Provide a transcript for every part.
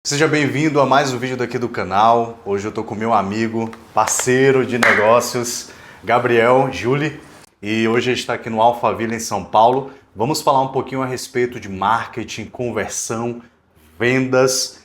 Seja bem-vindo a mais um vídeo daqui do canal. Hoje eu estou com meu amigo, parceiro de negócios, Gabriel Juli, e hoje a gente está aqui no Alphaville, em São Paulo. Vamos falar um pouquinho a respeito de marketing, conversão, vendas,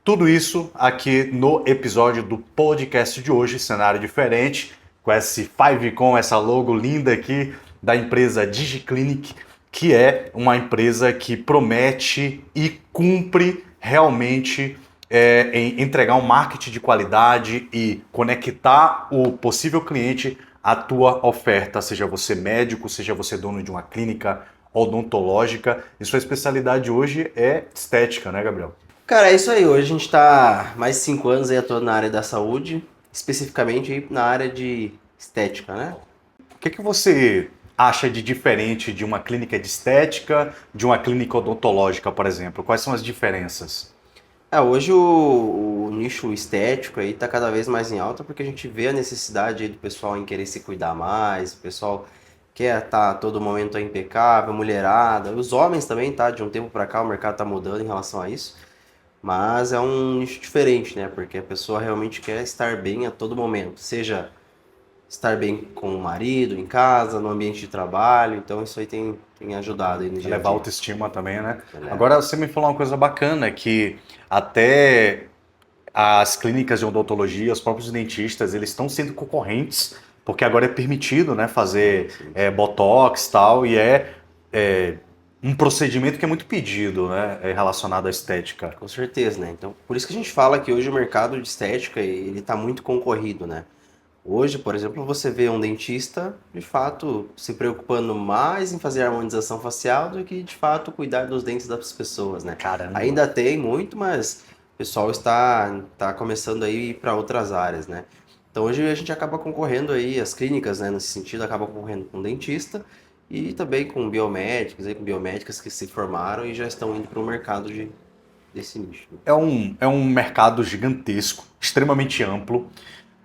tudo isso aqui no episódio do podcast de hoje, cenário diferente, com esse favicon, essa logo linda aqui da empresa DigiClinic, que é uma empresa que promete e cumpre realmente em entregar um marketing de qualidade e conectar o possível cliente à tua oferta, seja você médico, seja você dono de uma clínica odontológica. E sua especialidade hoje é estética, né, Gabriel? Cara, é isso aí. Hoje a gente está mais de 5 anos aí atuando na área da saúde, especificamente aí na área de estética, né? O que você acha de diferente de uma clínica de estética, de uma clínica odontológica, por exemplo? Quais são as diferenças? Hoje o nicho estético aí tá cada vez mais em alta porque a gente vê a necessidade aí do pessoal em querer se cuidar mais, o pessoal quer estar todo momento aí impecável, mulherada, os homens também, tá? De um tempo para cá o mercado tá mudando em relação a isso, mas é um nicho diferente, né? Porque a pessoa realmente quer estar bem a todo momento, seja estar bem com o marido, em casa, no ambiente de trabalho. Então isso aí tem ajudado aí no dia a Levar dia. autoestima também, né? Eleva. Agora você me falou uma coisa bacana, que até as clínicas de odontologia, os próprios dentistas, eles estão sendo concorrentes, porque agora é permitido, né, Sim, fazer sim. botox e tal, e é um procedimento que é muito pedido, né, relacionado à estética. Com certeza, né? Então, por isso que a gente fala que hoje o mercado de estética, ele tá muito concorrido, né? Hoje, por exemplo, você vê um dentista, de fato, se preocupando mais em fazer a harmonização facial do que, de fato, cuidar dos dentes das pessoas, né? Caramba. Ainda tem muito, mas o pessoal está começando aí para outras áreas, né? Então, hoje a gente acaba concorrendo aí, as clínicas, né, nesse sentido, acabam concorrendo com dentista e também com biomédicos, aí, com biomédicas que se formaram e já estão indo para o mercado desse nicho, né? É um mercado gigantesco, extremamente amplo.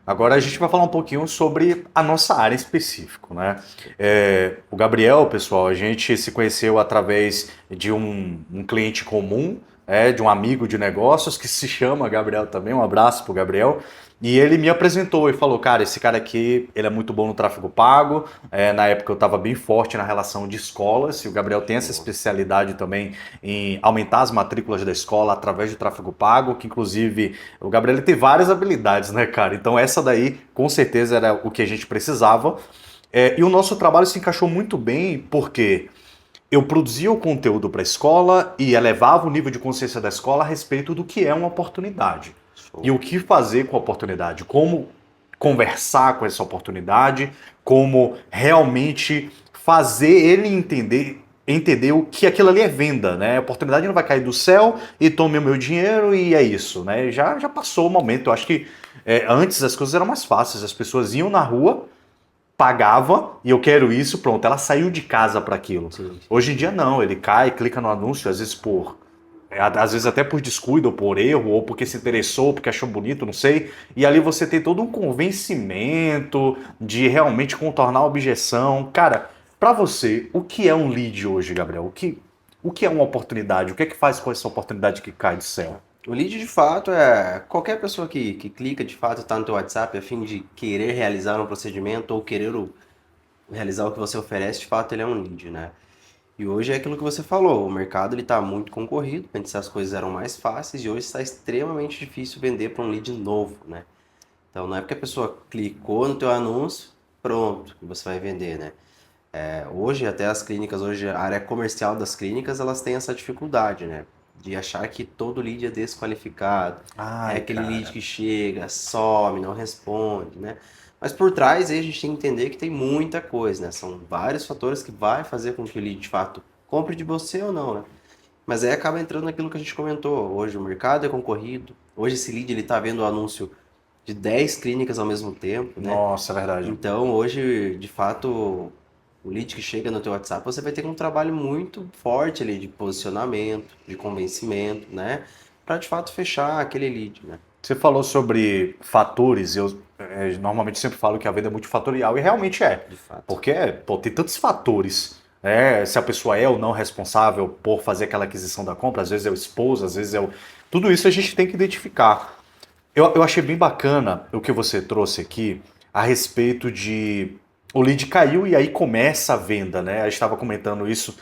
Agora a gente vai falar um pouquinho sobre a nossa área específica, né? O Gabriel, pessoal, a gente se conheceu através de um cliente comum, de um amigo de negócios que se chama Gabriel também. Um abraço pro Gabriel. E ele me apresentou e falou, cara, esse cara aqui, ele é muito bom no tráfego pago. Na época eu estava bem forte na relação de escolas, e o Gabriel tem essa Show. especialidade também em aumentar as matrículas da escola através do tráfego pago, que inclusive o Gabriel ele tem várias habilidades, né, cara? Então essa daí com certeza era o que a gente precisava. E o nosso trabalho se encaixou muito bem porque eu produzia o conteúdo para a escola e elevava o nível de consciência da escola a respeito do que é uma oportunidade. E Show. o que fazer com a oportunidade, como conversar com essa oportunidade, como realmente fazer ele entender o que aquilo ali é venda, né? A oportunidade não vai cair do céu e tome o meu dinheiro e é isso, né? Já passou o momento. Eu acho que antes as coisas eram mais fáceis. As pessoas iam na rua, pagava e eu quero isso, pronto. Ela saiu de casa para aquilo. Sim. Hoje em dia não. Ele cai, clica no anúncio, às vezes às vezes até por descuido, ou por erro, ou porque se interessou, porque achou bonito, não sei. E ali você tem todo um convencimento de realmente contornar a objeção. Cara, pra você, o que é um lead hoje, Gabriel? O que é uma oportunidade? O que é que faz com essa oportunidade que cai do céu? O lead de fato é qualquer pessoa que clica de fato está no teu WhatsApp a fim de querer realizar um procedimento ou querer realizar o que você oferece, de fato ele é um lead, né? E hoje é aquilo que você falou, o mercado ele está muito concorrido, antes as coisas eram mais fáceis e hoje está extremamente difícil vender para um lead novo, né? Então não é porque a pessoa clicou no teu anúncio, pronto, que você vai vender, né? Hoje até as clínicas, hoje a área comercial das clínicas, elas têm essa dificuldade, né? De achar que todo lead é desqualificado. É Ai, aquele lead cara. que chega, some, não responde, né? Mas por trás aí a gente tem que entender que tem muita coisa, né? São vários fatores que vai fazer com que o lead de fato compre de você ou não, né? Mas aí acaba entrando naquilo que a gente comentou. Hoje o mercado é concorrido. Hoje esse lead ele tá vendo o anúncio de 10 clínicas ao mesmo tempo, né? Nossa, é verdade. Então, hoje, de fato, o lead que chega no teu WhatsApp, você vai ter um trabalho muito forte ali de posicionamento, de convencimento, né? Para de fato fechar aquele lead, né? Você falou sobre fatores, eu normalmente sempre falo que a venda é multifatorial, e realmente é. De fato. Porque, pô, tem tantos fatores Se a pessoa é ou não responsável por fazer aquela aquisição da compra, às vezes é o esposo, às vezes é o... Tudo isso a gente tem que identificar. Eu achei bem bacana o que você trouxe aqui a respeito de o lead caiu e aí começa a venda, né? A gente estava comentando isso.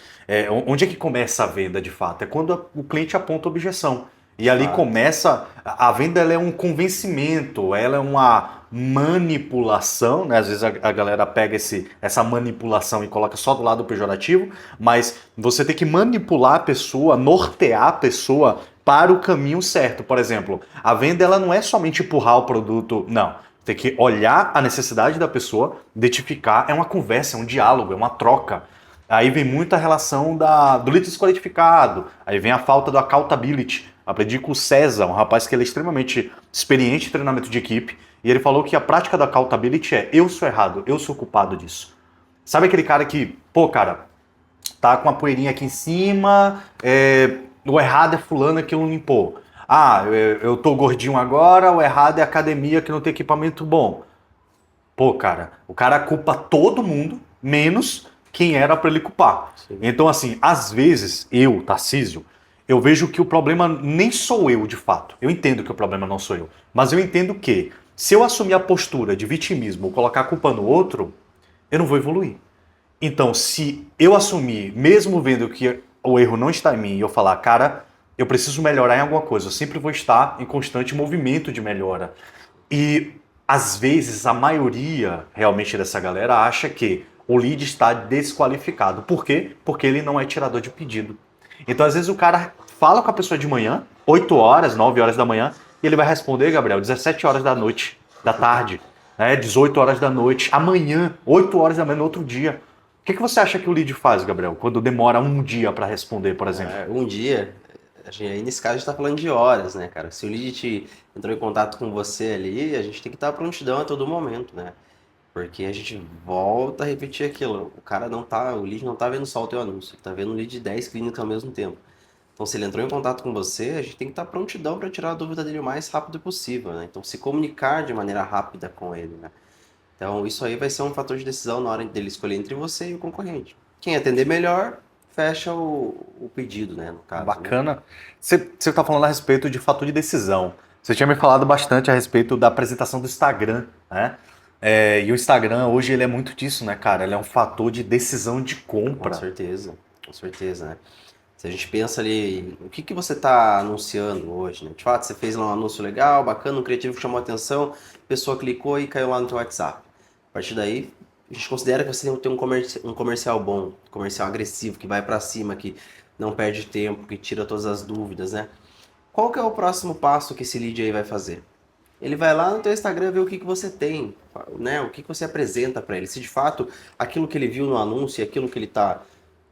Onde é que começa a venda de fato? É quando o cliente aponta objeção. E ali Fato. começa. A venda ela é um convencimento, ela é uma manipulação, né? Às vezes a galera pega essa manipulação e coloca só do lado pejorativo, mas você tem que manipular a pessoa, nortear a pessoa para o caminho certo. Por exemplo, a venda ela não é somente empurrar o produto, não. Tem que olhar a necessidade da pessoa, identificar, é uma conversa, é um diálogo, é uma troca. Aí vem muita relação do lead desqualificado, aí vem a falta do accountability. Aprendi com o César, um rapaz que ele é extremamente experiente em treinamento de equipe, e ele falou que a prática da accountability é eu sou errado, eu sou culpado disso. Sabe aquele cara que, pô, cara, tá com a poeirinha aqui em cima, o errado é fulano que não limpou. Ah, eu tô gordinho agora, o errado é a academia que não tem equipamento bom. Pô, cara, o cara culpa todo mundo, menos quem era para ele culpar. Sim. Então, assim, às vezes, eu, Tarcísio, eu vejo que o problema nem sou eu, de fato. Eu entendo que o problema não sou eu. Mas eu entendo que, se eu assumir a postura de vitimismo ou colocar a culpa no outro, eu não vou evoluir. Então, se eu assumir, mesmo vendo que o erro não está em mim, e eu falar, cara, eu preciso melhorar em alguma coisa, eu sempre vou estar em constante movimento de melhora. E, às vezes, a maioria realmente dessa galera acha que o lead está desqualificado. Por quê? Porque ele não é tirador de pedido. Então, às vezes, o cara fala com a pessoa de manhã, 8 horas, 9 horas da manhã, e ele vai responder, Gabriel, 17 horas da noite, da tarde, 18 horas da noite, amanhã, 8 horas da manhã, no outro dia. O que você acha que o lead faz, Gabriel, quando demora um dia para responder, por exemplo? Um dia, aí nesse caso a gente tá falando de horas, né, cara? Se o lead entrou em contato com você ali, a gente tem que estar prontidão a todo momento, né? Porque a gente volta a repetir aquilo. O lead não tá vendo só o teu anúncio, ele tá vendo o lead de 10 clínicas ao mesmo tempo. Então, se ele entrou em contato com você, a gente tem que estar prontidão para tirar a dúvida dele o mais rápido possível, né? Então, se comunicar de maneira rápida com ele, né? Então, isso aí vai ser um fator de decisão na hora dele escolher entre você e o concorrente. Quem atender melhor, fecha o pedido, né? No caso, né? Bacana. Você está falando a respeito de fator de decisão. Você tinha me falado bastante a respeito da apresentação do Instagram, né? E o Instagram hoje ele é muito disso, né, cara? Ele é um fator de decisão de compra. Com certeza, né? Se a gente pensa ali, o que você está anunciando hoje, né? De fato, você fez lá um anúncio legal, bacana, um criativo que chamou a atenção, a pessoa clicou e caiu lá no teu WhatsApp. A partir daí, a gente considera que você tem que ter um comercial bom, um comercial agressivo, que vai para cima, que não perde tempo, que tira todas as dúvidas, né? Qual que é o próximo passo que esse lead aí vai fazer? Ele vai lá no teu Instagram ver o que você tem, né? O que você apresenta para ele. Se de fato aquilo que ele viu no anúncio e aquilo que ele está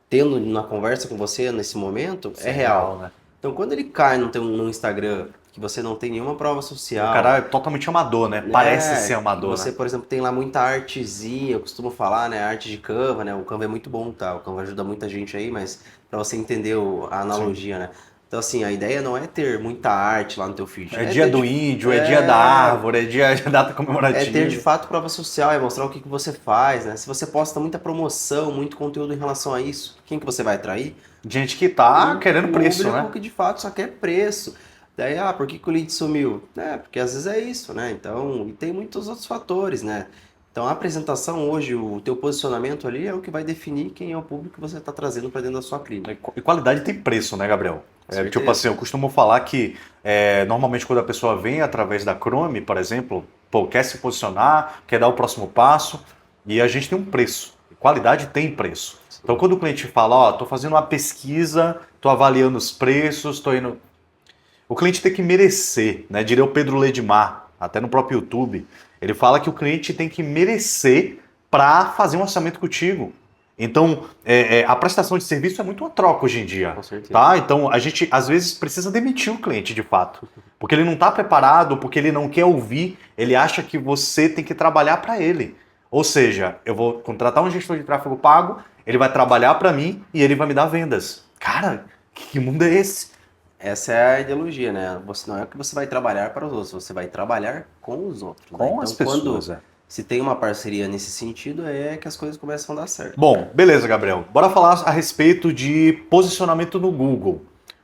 tendo na conversa com você nesse momento é real, né? Então, quando ele cai no Instagram, que você não tem nenhuma prova social... O cara é totalmente amador, né? Parece ser amador, você, né? por exemplo, tem lá muita artezinha, eu costumo falar, né? Arte de Canva, né? O Canva é muito bom, tá? O Canva ajuda muita gente aí, mas para você entender a analogia, né? Então, assim, a ideia não é ter muita arte lá no teu feed. É dia do índio, é dia da árvore, é dia de data comemorativa. É ter de fato prova social, é mostrar o que você faz, né? Se você posta muita promoção, muito conteúdo em relação a isso, quem que você vai atrair? Gente que tá querendo preço, né? Que de fato só quer preço. Daí, por que o lead sumiu? Porque às vezes é isso, né? Então, e tem muitos outros fatores, né? Então, a apresentação hoje, o teu posicionamento ali é o que vai definir quem é o público que você está trazendo para dentro da sua clínica. E qualidade tem preço, né, Gabriel? Certeza. Tipo assim, eu costumo falar que normalmente quando a pessoa vem através da Chrome, por exemplo, quer se posicionar, quer dar o próximo passo, e a gente tem um preço. Qualidade tem preço. Sim. Então quando o cliente fala, tô fazendo uma pesquisa, tô avaliando os preços, tô indo... O cliente tem que merecer, né? Diria o Pedro Ledmar, até no próprio YouTube. Ele fala que o cliente tem que merecer para fazer um orçamento contigo. Então, a prestação de serviço é muito uma troca hoje em dia. Com certeza. Tá? Então, a gente, às vezes, precisa demitir o cliente, de fato. Porque ele não está preparado, porque ele não quer ouvir, ele acha que você tem que trabalhar para ele. Ou seja, eu vou contratar um gestor de tráfego pago, ele vai trabalhar para mim e ele vai me dar vendas. Cara, que mundo é esse? Essa é a ideologia, né? Não é que você vai trabalhar para os outros, você vai trabalhar com os outros. Com né? Então, as pessoas, se tem uma parceria nesse sentido, é que as coisas começam a dar certo. Bom, beleza, Gabriel. Bora falar a respeito de posicionamento no Google.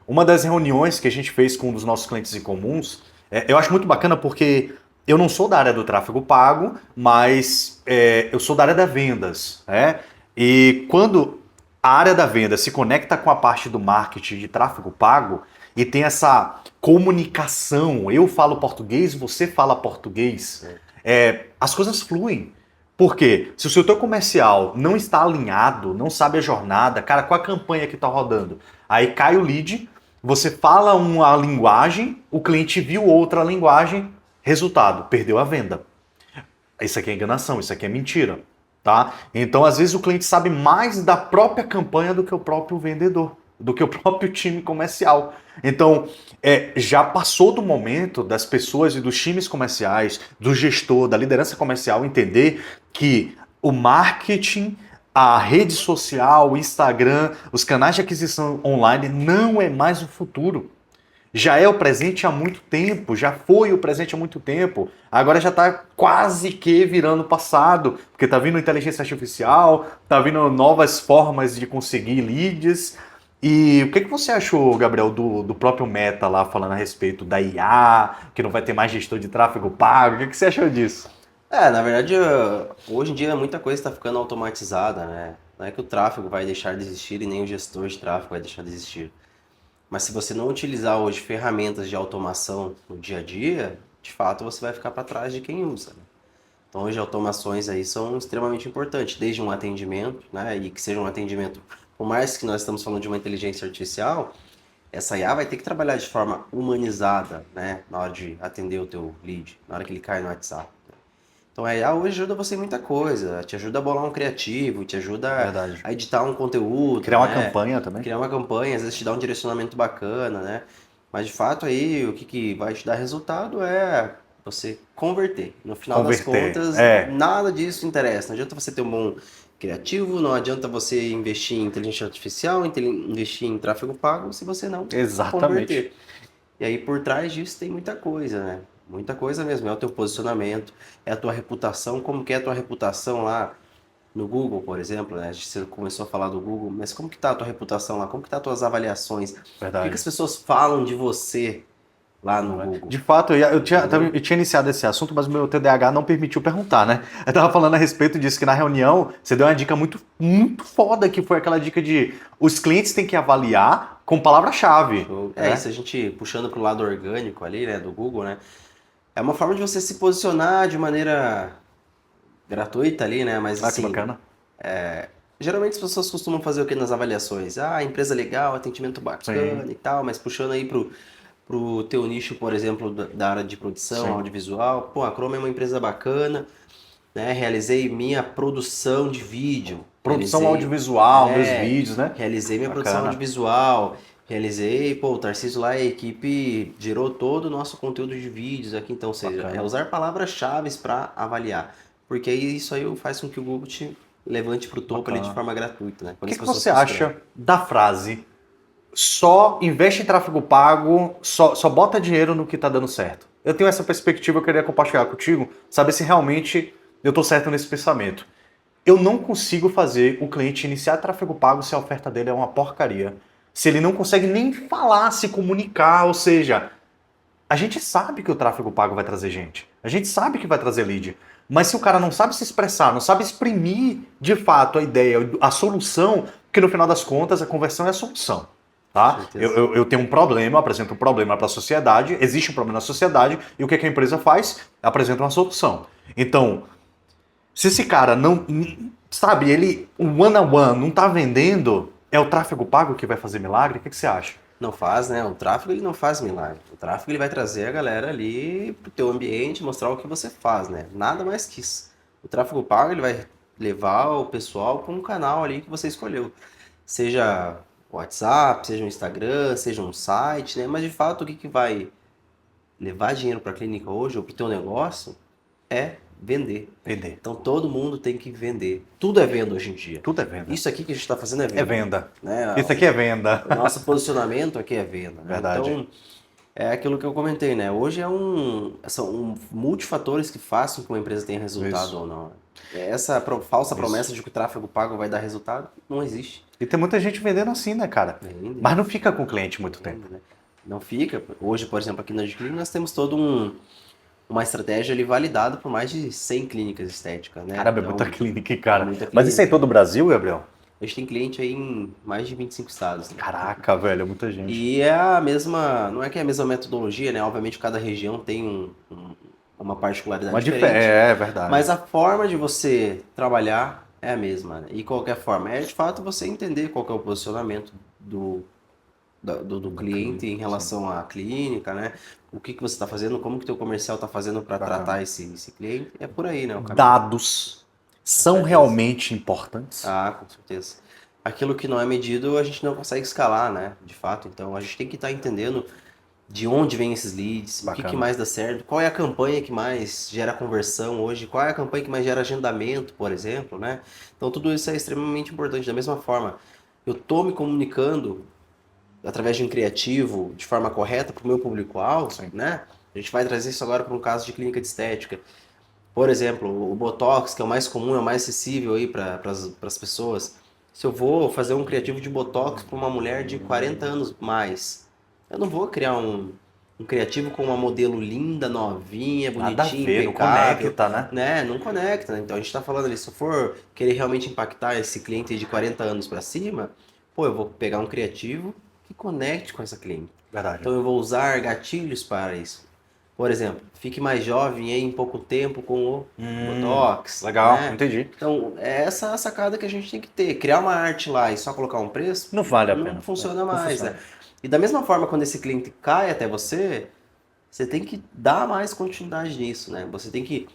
Uma das reuniões que a gente fez com um dos nossos clientes em comuns, eu acho muito bacana porque eu não sou da área do tráfego pago, mas eu sou da área das vendas, né? E quando a área da venda se conecta com a parte do marketing de tráfego pago e tem essa comunicação, eu falo português, você fala português, as coisas fluem. Por quê? Se o seu teu comercial não está alinhado, não sabe a jornada, cara, qual a campanha que está rodando? Aí cai o lead, você fala uma linguagem, o cliente viu outra linguagem, resultado, perdeu a venda. Isso aqui é enganação, isso aqui é mentira, tá? Então, às vezes, o cliente sabe mais da própria campanha do que o próprio vendedor, do que o próprio time comercial. Então, já passou do momento das pessoas e dos times comerciais, do gestor, da liderança comercial entender que o marketing, a rede social, o Instagram, os canais de aquisição online não é mais o futuro. Já é o presente há muito tempo, já foi o presente há muito tempo, agora já está quase que virando passado, porque está vindo inteligência artificial, está vindo novas formas de conseguir leads. E o que você achou, Gabriel, do próprio Meta lá falando a respeito da IA, que não vai ter mais gestor de tráfego pago? O que você achou disso? Na verdade, hoje em dia muita coisa está ficando automatizada, né? Não é que o tráfego vai deixar de existir e nem o gestor de tráfego vai deixar de existir. Mas se você não utilizar hoje ferramentas de automação no dia a dia, de fato você vai ficar para trás de quem usa, né? Então hoje automações aí são extremamente importantes, desde um atendimento, né? E que seja um atendimento, por mais que nós estamos falando de uma inteligência artificial, essa IA vai ter que trabalhar de forma humanizada, né? Na hora de atender o teu lead, na hora que ele cai no WhatsApp. Então a IA hoje ajuda você em muita coisa, te ajuda a bolar um criativo, te ajuda Verdade. a editar um conteúdo, Criar uma né? campanha também? Criar uma campanha, às vezes te dá um direcionamento bacana, né? Mas de fato aí o que vai te dar resultado é você converter. No final das contas, nada disso interessa. Não adianta você ter um bom criativo, não adianta você investir em inteligência artificial, investir em tráfego pago, se você não converter. E aí por trás disso tem muita coisa, né? Muita coisa mesmo. É o teu posicionamento, é a tua reputação. Como que é a tua reputação lá no Google, por exemplo, né? Você começou a falar do Google, mas como que tá a tua reputação lá? Como que tá as tuas avaliações? Verdade. O que as pessoas falam de você lá no Google? De fato, eu tinha iniciado esse assunto, mas o meu TDAH não permitiu perguntar, né? Eu tava falando a respeito disso, que na reunião você deu uma dica muito, muito foda, que foi aquela dica de os clientes têm que avaliar com palavra-chave. Né? Isso a gente puxando pro lado orgânico ali, né, do Google, né? É uma forma de você se posicionar de maneira gratuita ali, né? Mas assim, que bacana. Geralmente as pessoas costumam fazer o que nas avaliações? Empresa legal, atendimento bacana e tal, mas puxando aí pro teu nicho, por exemplo, da área de produção, audiovisual. Pô, a Chrome é uma empresa bacana, né? Realizei minha produção de vídeo. Produção audiovisual, meus vídeos, né? Realizei minha produção audiovisual. Realizei, o Tarcísio lá, a equipe gerou todo o nosso conteúdo de vídeos aqui, então, ou seja, é usar palavras-chave para avaliar, porque aí isso aí faz com que o Google te levante para o topo ali de forma gratuita, né? O que você acha da frase só investe em tráfego pago, só bota dinheiro no que tá dando certo? Eu tenho essa perspectiva, eu queria compartilhar contigo, saber se realmente eu tô certo nesse pensamento. Eu não consigo fazer o cliente iniciar tráfego pago se a oferta dele é uma porcaria. Se ele não consegue nem falar, se comunicar, ou seja, a gente sabe que o tráfego pago vai trazer gente. A gente sabe que vai trazer lead. Mas se o cara não sabe se expressar, não sabe exprimir de fato a ideia, a solução, porque no final das contas a conversão é a solução. Tá? Eu tenho um problema, apresento um problema para a sociedade, existe um problema na sociedade, e o que a empresa faz? Apresenta uma solução. Então, se esse cara não, sabe, ele, o one-on-one, não está vendendo, é o tráfego pago que vai fazer milagre? O que você acha? Não faz, né? O tráfego ele não faz milagre. O tráfego ele vai trazer a galera ali pro teu ambiente, mostrar o que você faz, né? Nada mais que isso. O tráfego pago ele vai levar o pessoal para um canal ali que você escolheu. Seja o WhatsApp, seja um Instagram, seja um site, né? Mas de fato o que vai levar dinheiro para a clínica hoje ou para o teu negócio é vender. Então todo mundo tem que vender. Tudo é venda hoje em dia. Tudo é venda. Isso aqui que a gente está fazendo é venda. É venda. Né? Isso aqui é venda. O nosso posicionamento aqui é venda. Né? Verdade. Então É aquilo que eu comentei, né? Hoje são multifatores que fazem com que uma empresa tenha resultado Isso, ou não. Essa falsa isso. promessa de que o tráfego pago vai dar resultado não existe. E tem muita gente vendendo assim, né, cara? Vende, Mas não fica com o cliente muito tempo. vende, né? Não fica. Hoje, por exemplo, aqui na Adclinic nós temos uma estratégia ali validada por mais de 100 clínicas estéticas, né? Caramba, é muita Então, clínica, é cara. muita Mas isso aí é clínica. todo o Brasil, Gabriel? A gente tem cliente aí em mais de 25 estados, né? Caraca, velho, é muita gente. E é a mesma, não é que é a mesma metodologia, né? Obviamente cada região tem uma particularidade diferente, É verdade. mas a forma de você trabalhar é a mesma, né? E qualquer forma, é de fato você entender qual que é o posicionamento do Do cliente cliente, em sim. relação à clínica, né? O que que você está fazendo, como que teu comercial está fazendo para Bacana. tratar esse cliente. É por aí, né, o caminho. Dados Com são certeza. realmente importantes? Ah, com certeza. Aquilo que não é medido, a gente não consegue escalar, né? De fato. Então, a gente tem que estar entendendo de onde vêm esses leads, o que que Bacana. mais dá certo, qual é a campanha que mais gera conversão hoje, qual é a campanha que mais gera agendamento, por exemplo, né? Então, tudo isso é extremamente importante. Da mesma forma, eu estou me comunicando através de um criativo de forma correta para o meu público-alvo, Sim. né? A gente vai trazer isso agora para um caso de clínica de estética. Por exemplo, o Botox, que é o mais comum, é o mais acessível aí para as pessoas. Se eu vou fazer um criativo de Botox para uma mulher de 40 anos mais, eu não vou criar um criativo com uma modelo linda, novinha, Nada a bonitinha, ver, não impecável, conecta, né? né? Não conecta, né? Então a gente está falando ali, se eu for querer realmente impactar esse cliente de 40 anos para cima, pô, eu vou pegar um criativo que conecte com essa cliente. Verdade. Então eu vou usar gatilhos para isso. Por exemplo, fique mais jovem aí em pouco tempo com o Botox, Legal, né? entendi. Então, é essa a sacada que a gente tem que ter. Criar uma arte lá e só colocar um preço, Não vale a não pena. funciona Não mais, né? funciona. E da mesma forma, quando esse cliente cai até você, você tem que dar mais continuidade nisso, né? Você tem que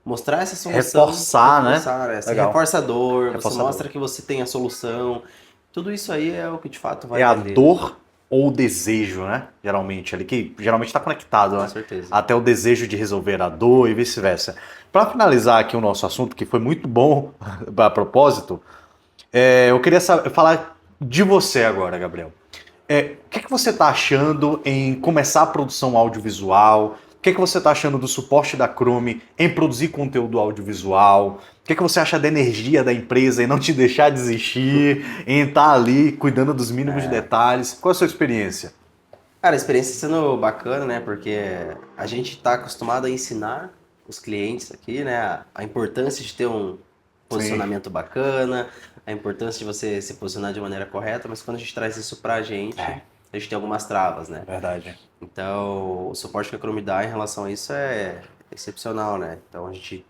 mostrar essa solução, Reforçar, né? reforçar, né? Ser Legal. reforçador, você Reforçador. mostra que você tem a solução. Tudo isso aí é o que de fato É vai a vender, né? dor ou o desejo, né? Geralmente, ali que geralmente está conectado, Com né? certeza. Até o desejo de resolver a dor e vice-versa. Para finalizar aqui o nosso assunto, que foi muito bom a propósito, eu queria falar de você agora, Gabriel. O que você está achando em começar a produção audiovisual? O que você está achando do suporte da Chrome em produzir conteúdo audiovisual? O que você acha da energia da empresa em não te deixar desistir, em estar ali cuidando dos mínimos detalhes? Qual é a sua experiência? Cara, a experiência sendo bacana, né? Porque a gente está acostumado a ensinar os clientes aqui, né? A importância de ter um Sim, posicionamento bacana, a importância de você se posicionar de maneira correta, mas quando a gente traz isso pra gente, a gente tem algumas travas, né? verdade. Então, o suporte que a Chrome dá em relação a isso é excepcional, né? Então, a gente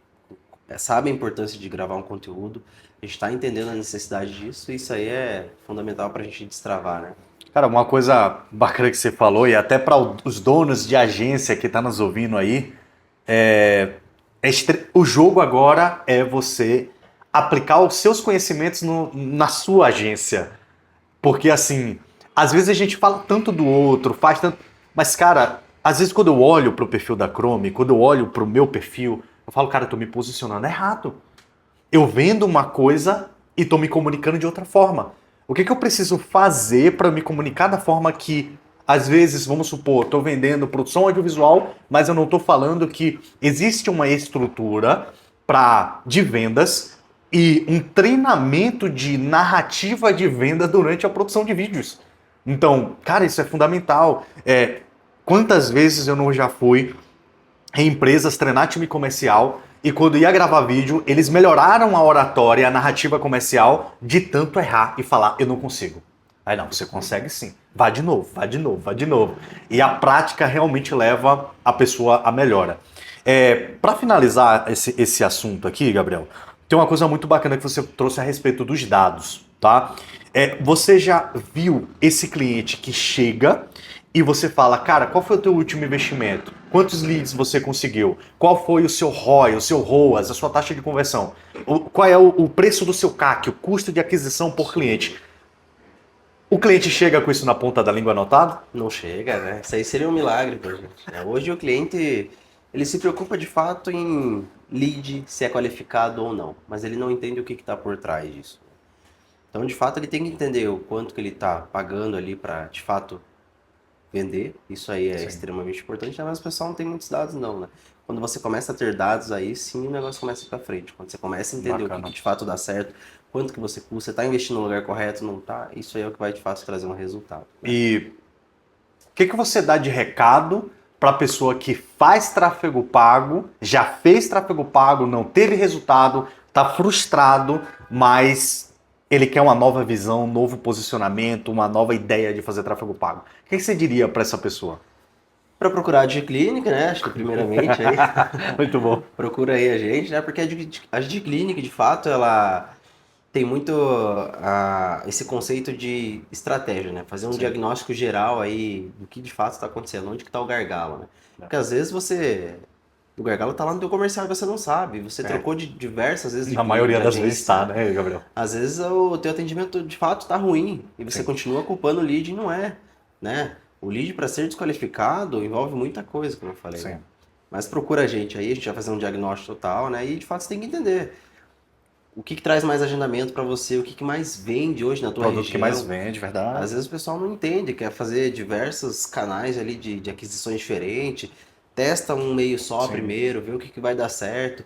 sabe a importância de gravar um conteúdo, a gente está entendendo a necessidade disso, e isso aí é fundamental para a gente destravar, né? Cara, uma coisa bacana que você falou, e até para os donos de agência que estão nos ouvindo aí, o jogo agora é você aplicar os seus conhecimentos na sua agência. Porque, assim, às vezes a gente fala tanto do outro, faz tanto. Mas, cara, às vezes quando eu olho pro perfil da Chrome, quando eu olho pro meu perfil, eu falo, cara, eu tô me posicionando errado. Eu vendo uma coisa e tô me comunicando de outra forma. O que eu preciso fazer para me comunicar da forma que, às vezes, vamos supor, estou vendendo produção audiovisual, mas eu não estou falando que existe uma estrutura de vendas e um treinamento de narrativa de venda durante a produção de vídeos. Então, cara, isso é fundamental. Quantas vezes eu não já fui em empresas treinar time comercial e quando ia gravar vídeo, eles melhoraram a oratória, a narrativa comercial de tanto errar e falar, eu não consigo. Aí não, você consegue sim. Vá de novo, vá de novo, vá de novo. E a prática realmente leva a pessoa à melhora. Para finalizar esse assunto aqui, Gabriel, tem uma coisa muito bacana que você trouxe a respeito dos dados, tá? Você já viu esse cliente que chega e você fala, cara, qual foi o teu último investimento? Quantos leads você conseguiu? Qual foi o seu ROI, o seu ROAS, a sua taxa de conversão? Qual é o preço do seu CAC, o custo de aquisição por cliente? O cliente chega com isso na ponta da língua anotado? Não chega, né? Isso aí seria um milagre pra gente, né? Hoje o cliente, ele se preocupa de fato em lead, se é qualificado ou não, mas ele não entende o que está por trás disso. Então, de fato, ele tem que entender o quanto que ele está pagando ali para, de fato, vender, isso aí é Sim. extremamente importante, mas o pessoal não tem muitos dados não, né? Quando você começa a ter dados aí, sim, o negócio começa a ir pra frente. Quando você começa a entender o Bacana. que de fato dá certo, quanto que você custa, você tá investindo no lugar correto, não tá, isso aí é o que vai de fato trazer um resultado, né? E o que você dá de recado para a pessoa que faz tráfego pago, já fez tráfego pago, não teve resultado, está frustrado, mas ele quer uma nova visão, um novo posicionamento, uma nova ideia de fazer tráfego pago? O que você diria para essa pessoa? Para procurar a DigiClinic, né? Acho que primeiramente aí Muito bom. procura aí a gente, né? Porque a DigiClinic, de fato, ela tem muito esse conceito de estratégia, né? Fazer um Sim. diagnóstico geral aí do que de fato está acontecendo, onde que está o gargalo, né? Porque às vezes o gargalo tá lá no teu comercial e você não sabe. Você trocou de diversas vezes de Na maioria de das vezes agência. está, né, Gabriel? Às vezes o teu atendimento de fato tá ruim e você Sim. continua culpando o lead e não é, né? O lead para ser desqualificado envolve muita coisa, como eu falei. Sim. Né? Mas procura a gente aí, a gente vai fazer um diagnóstico total, né? E de fato você tem que entender o que traz mais agendamento para você, o que mais vende hoje na tua Produto região. que mais vende, verdade. Às vezes o pessoal não entende, quer fazer diversos canais ali de aquisições diferentes, testa um meio só Sim. primeiro, vê o que vai dar certo.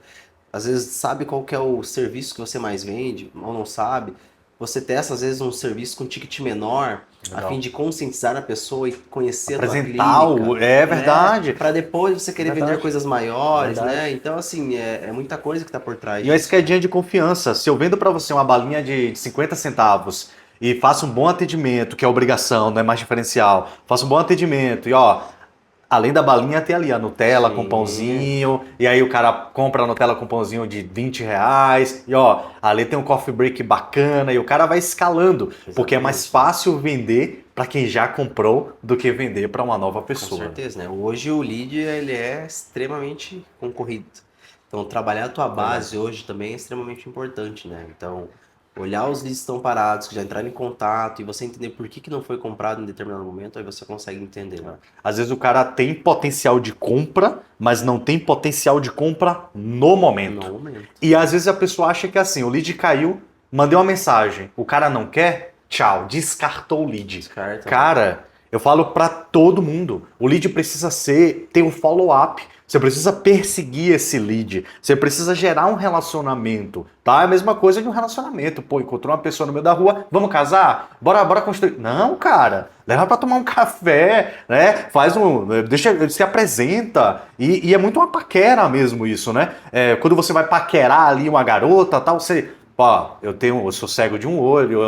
Às vezes sabe qual que é o serviço que você mais vende, ou não sabe. Você testa às vezes um serviço com ticket menor, a Legal. fim de conscientizar a pessoa e conhecer a tua Apresentar clínica. é verdade. Para depois você querer Verdade. vender coisas maiores, Verdade. né? Então, assim, é muita coisa que tá por trás E uma disso. escadinha de confiança. Se eu vendo para você uma balinha de 50 centavos e faço um bom atendimento, que é obrigação, não é mais diferencial, faço um bom atendimento e ó, além da balinha tem ali a Nutella com Sim. pãozinho, e aí o cara compra a Nutella com pãozinho de 20 reais, e ó, ali tem um coffee break bacana, e o cara vai escalando, porque é mais Exatamente. fácil vender para quem já comprou do que vender para uma nova Com pessoa. certeza, né? Hoje o lead ele é extremamente concorrido. Então trabalhar a tua base hoje também é extremamente importante, né? Então olhar os leads que estão parados, que já entraram em contato e você entender por que não foi comprado em determinado momento, aí você consegue entender, né? Às vezes o cara tem potencial de compra, mas não tem potencial de compra no momento. No momento. E às vezes a pessoa acha que assim, o lead caiu, mandei uma mensagem, o cara não quer, tchau, descartou o lead. Descarta. Cara, eu falo pra todo mundo, o lead precisa ter um follow-up. Você precisa perseguir esse lead. Você precisa gerar um relacionamento, tá? É a mesma coisa de um relacionamento. Pô, encontrou uma pessoa no meio da rua, vamos casar? Bora construir. Não, cara. Leva pra tomar um café, né? Deixa, se apresenta. E é muito uma paquera mesmo isso, né? Quando você vai paquerar ali uma garota, tal, você... Pô, eu sou cego de um olho,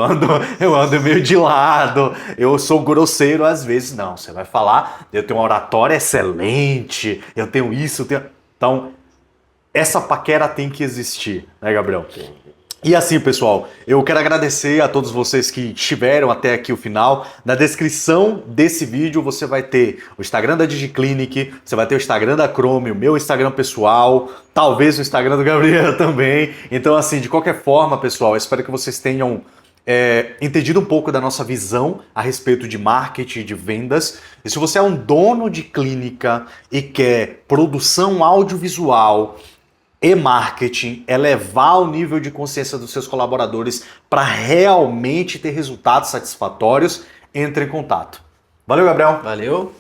eu ando meio de lado, eu sou grosseiro às vezes. Não, você vai falar, eu tenho uma oratória excelente, eu tenho isso, eu tenho... Então, essa paquera tem que existir, né, Gabriel? E assim, pessoal, eu quero agradecer a todos vocês que estiveram até aqui o final. Na descrição desse vídeo você vai ter o Instagram da DigiClinic, você vai ter o Instagram da Chrome, o meu Instagram pessoal, talvez o Instagram do Gabriel também. Então, assim, de qualquer forma, pessoal, eu espero que vocês tenham entendido um pouco da nossa visão a respeito de marketing, de vendas. E se você é um dono de clínica e quer produção audiovisual e marketing, elevar o nível de consciência dos seus colaboradores para realmente ter resultados satisfatórios, entre em contato. Valeu, Gabriel! Valeu!